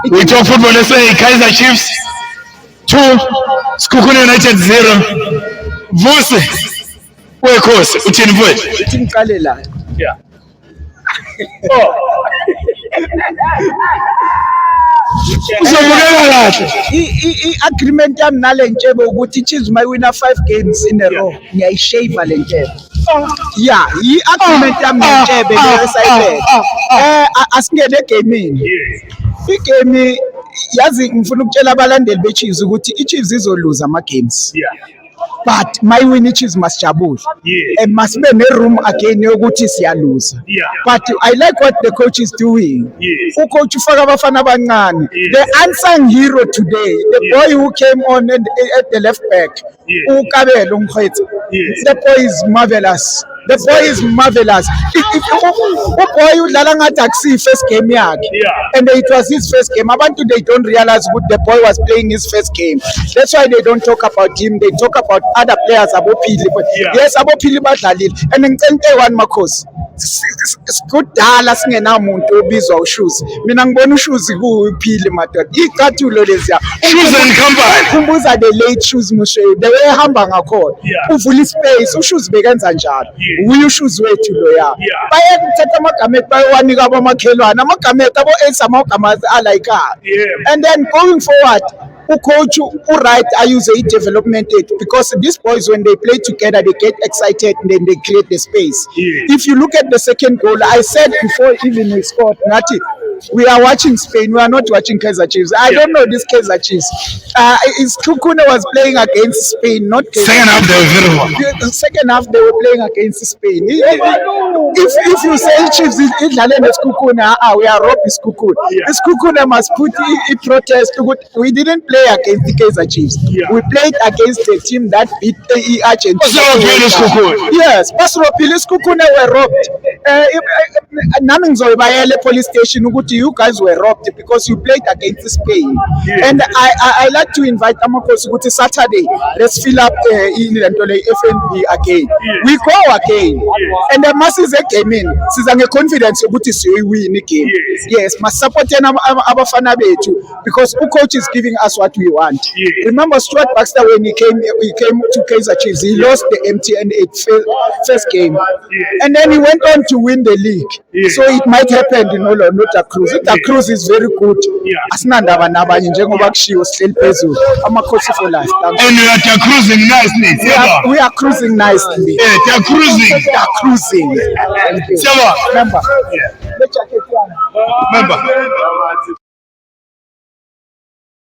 We talk football, let's say Kaizer Chiefs 2, Sekhukhune United 0. Vuse, wekhosi, uthini mfowethu? Uthi ngiqale la. Yeah. Uzobukela kahle. I-agreement yami nale ntshebe ukuthi i-Chiefs mayewina 5 games in a row ngiyayishave le ntshebe. Yeah, i-agreement yami nentshebe leyo sayibeka. Asingene egamini. Igame yazi ngifuna ukutshela abalandeli be-Chiefs ukuthi i-Chiefs izoluza ama-games. But my win Chiefs must jabul. And must be a room again yokuthi siyaluza. But I like what the coach is doing. Coach ufaka abafana abancane. The unsung hero today, the boy who came on at the left back, uKabelo Mkhwetha. The boy is marvelous. The boy is marvelous. Boy udlala ngathi akusi first game yakhe. And it was his first game. Abantu they don't realize what the boy was playing his first game. That's why they don't talk about him. They talk about other players abophili. Yes, abophili badlalile. And ngicela one Makhosi. Sikudala singenamuntu obizwa uShoes. Mina ngibona uShoes kuphili madoda. Icathulo leziya. Shoes and company. Kumbuza the late Shoes Mushe. The way ehamba ngakhona. Uvula ispace uShoes bekenza njalo. Uyu Shoes wethu loya. Bayakuthatha amagama bayawanika abamakhelwane. Amagama abo ace amagama alayika. And then going forward coach right I use a development aid because these boys when they play together they get excited and then they create the space. If you look at the second goal, I said before even we scored Nati, we are watching Spain, we are not watching Kaizer Chiefs. I don't know this Kaizer Chiefs. Sekhukhune was playing against Spain, not Kaizer. Second half they were very well. The second half they were playing against Spain. If you say Chiefs idlale neSekhukhune, we are robbed Sekhukhune. Sekhukhune must put a protest. We didn't play against the Kaizer Chiefs. We played against the team that beat the Argentina. Yes, Pasropili Sekhukhune were robbed. Nami ngizoyibayela police station ukuthi you guys were robbed because you played against Spain. And I like to invite Amakhosi ukuthi Saturday let's fill up in FNB again. We go again. And the masses again in siza ngeconfidence ukuthi siyoyiwin again. Yes, must support abafana bethu because coach is giving us what we want. Remember Stuart Baxter when he came to Kaizer Chiefs, he lost the MTN 8 first game. And then he went on to win the league. So it might happen in Nota Cruz. Nota Cruz is very good. Asinandaba nabanye njengoba kushiwo sihleli phezulu. Amakhosi for life. And we are cruising nicely. We are cruising nicely. Yeah, they are cruising. We are cruising. Remember. Remember. Remember.